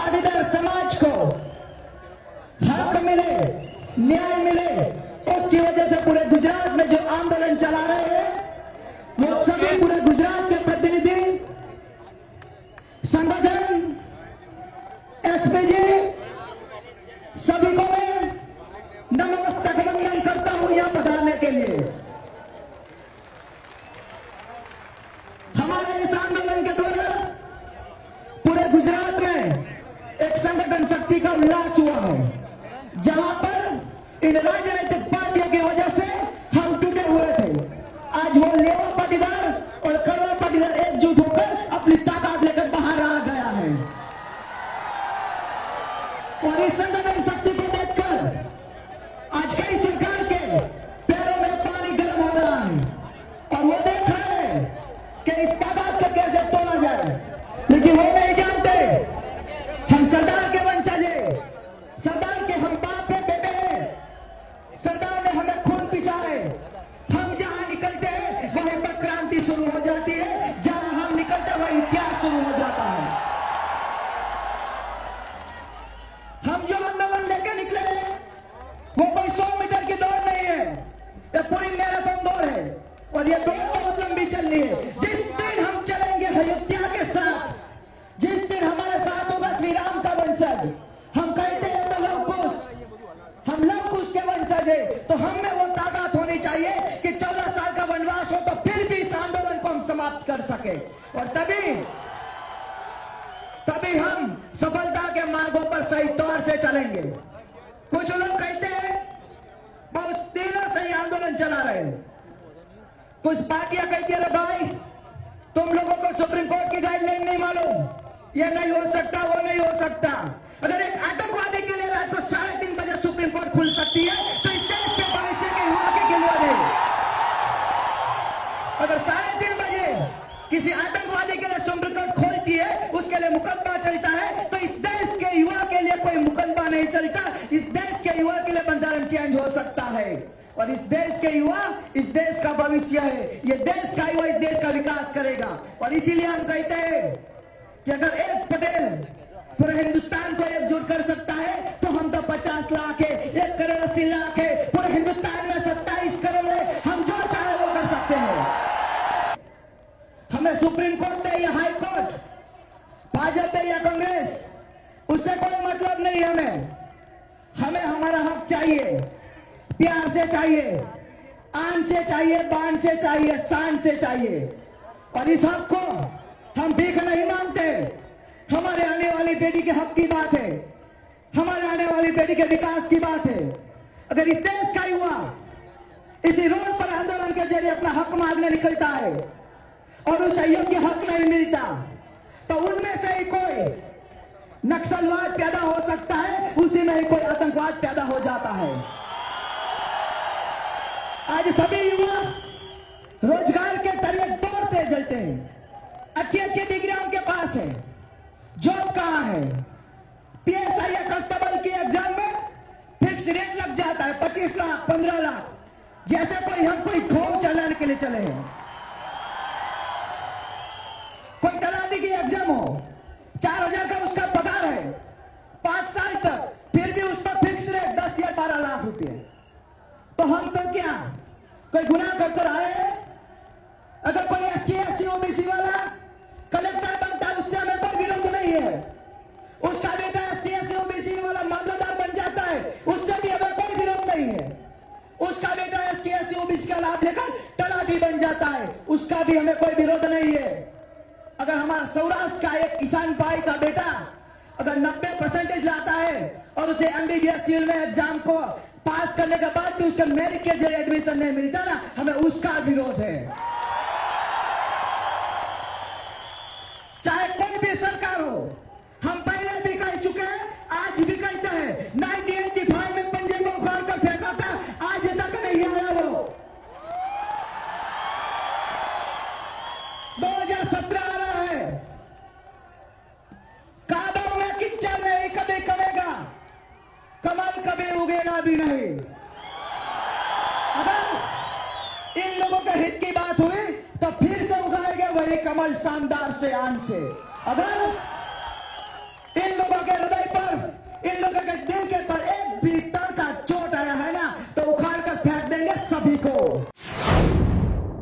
पाटीदार समाज को हक मिले, न्याय मिले, उसकी वजह से पूरे गुजरात में जो आंदोलन चला रहे हैं वो सभी पूरे गुजरात के प्रतिनिधि संगठन एसपीजी सभी को मैं नमस्ते वंदन करता हूं यहां पधारने के लिए। हमारे इस आंदोलन के दौरान पूरे गुजरात में एक संगठन शक्ति का उल्लास हुआ है, जहां पर इन राजनीतिक पार्टियों की वजह से हम टूटे हुए थे। आज वो लेवा पाटीदार और करोड़ पाटीदार एकजुट होकर अपनी ताकत लेकर बाहर आ गया है और इस संगठन शक्ति को देखकर आज कई सरकार के पैरों में पानी गर्म हो रहा है और वो देख रहे हैं कि इस ताकत को कैसे तोड़ा जाए, लेकिन वो नहीं जानते हम सरदार के वंशज हैं, सरदार के हम बाप है, बेटे हैं, सरदार ने हमें खून पिसा है। हम जहां निकलते हैं वहीं पर क्रांति शुरू हो जाती है, जहां हम निकलते हैं वहीं इतिहास शुरू हो जाता है। हम जो आंदोलन लेकर निकले हैं वो कोई 100 मीटर की दौड़ नहीं है, ये पूरी मैराथन दौड़ है और ये दौड़ बहुत लंबी चलनी है। जिस दिन हम चलेंगे अयोध्या के साथ, जिस दिन हमारे साथ होगा श्री राम का वंशज, हम कहते हैं तो लव कुश, हम लव कुश के वंशज है, तो हम में वो ताकत होनी चाहिए कि 14 साल का वनवास हो तो फिर भी इस आंदोलन को हम समाप्त कर सके और तभी हम सफलता के मार्गों पर सही तौर से चलेंगे। कुछ लोग कहते हैं बहुत दिनों से ही आंदोलन चला रहे हैं, कुछ पार्टियां कहती है भाई तुम लोगों को सुप्रीम कोर्ट की गाइडलाइन नहीं मालूम, ये नहीं हो सकता, वो नहीं हो सकता। अगर एक आतंकवादी के लिए रात को 3:30 बजे सुप्रीम कोर्ट खुल सकती है तो इस देश के भविष्य के युवा के लिए अगर 3:30 बजे किसी आतंकवादी के लिए सुप्रीम कोर्ट खोलती है, उसके लिए मुकदमा चलता है, तो इस देश के युवा के लिए कोई मुकदमा नहीं चलता। इस देश के युवा के लिए बंधारण चेंज हो सकता है और इस देश के युवा इस देश का भविष्य है, ये देश का युवा इस देश का विकास करेगा। और इसीलिए हम कहते हैं कि अगर एक पटेल पूरे हिंदुस्तान को एकजुट कर सकता है तो हम तो 50 लाख है, 1 करोड़ 80 लाख है, पूरे हिंदुस्तान में 27 करोड़ है, हम जो चाहे वो कर सकते हैं। हमें सुप्रीम कोर्ट दे या हाई कोर्ट, भाजपा या कांग्रेस, उससे कोई मतलब नहीं। हमें हमारा हक चाहिए, प्यार से चाहिए, आन से चाहिए, बाण से चाहिए, शान से चाहिए और इस हक को हम भीख नहीं मांगते। हमारे आने वाली पीढ़ी के हक की बात है, हमारे आने वाली पीढ़ी के विकास की बात है। अगर इस देश का युवा इसी रोड पर आंदोलन के जरिए अपना हक मांगने निकलता है और उस योग्य हक नहीं मिलता तो उनमें से ही कोई नक्सलवाद पैदा हो सकता है, उसी में ही कोई आतंकवाद पैदा हो जाता है। आज सभी युवा रोजगार के जरिए दौड़ते जलते हैं, अच्छी अच्छी डिग्रियां उनके पास है, जॉब कहां है? पीएसआई या कांस्टेबल की एग्जाम में फिक्स रेट लग जाता है 25 लाख 15 लाख, जैसे हम कोई खोम चलाने के लिए चले हैं। कोई तलाटी की एग्जाम हो, 4000 का उसका पगार है 5 साल तक, फिर भी उस पर फिक्स रेट 10 या 12 लाख रुपए। तो हम तो क्या कोई गुनाह करते रहे? अगर कोई एसटी एससी ओबीसी वाला कलेक्टर बनता है उससे हमें कोई विरोध नहीं है, उसका बेटा एसटी एससी ओबीसी वाला मामलादार बन जाता है उससे भी हमें कोई विरोध नहीं है, उसका बेटा एसटी एससी ओबीसी का लाभ लेकर तलाटी बन जाता है उसका भी हमें कोई विरोध नहीं है। अगर हमारा सौराष्ट्र का एक किसान भाई का बेटा अगर 90% लाता है और उसे एमबीबीएस सील में एग्जाम को पास करने के बाद भी उसका मेरिट के जरिए एडमिशन नहीं मिलता ना, हमें उसका विरोध है। चाहे कोई भी सरकार हो, हम पहले भी कह चुके हैं, आज भी कहते हैं। 1985 में पंजे को उखाड़ कर फेंका था, आज तक नहीं आया वो। 2017 आ रहा है, कादर में किच्चर नहीं कभी करेगा, कमल कभी उगेगा भी नहीं। अगर इन लोगों के हित की बात हुई तो फिर से उगाएंगे वही कमल शानदार से आन से। अगर इन लोगों के हृदय पर, इन लोगों के दिल के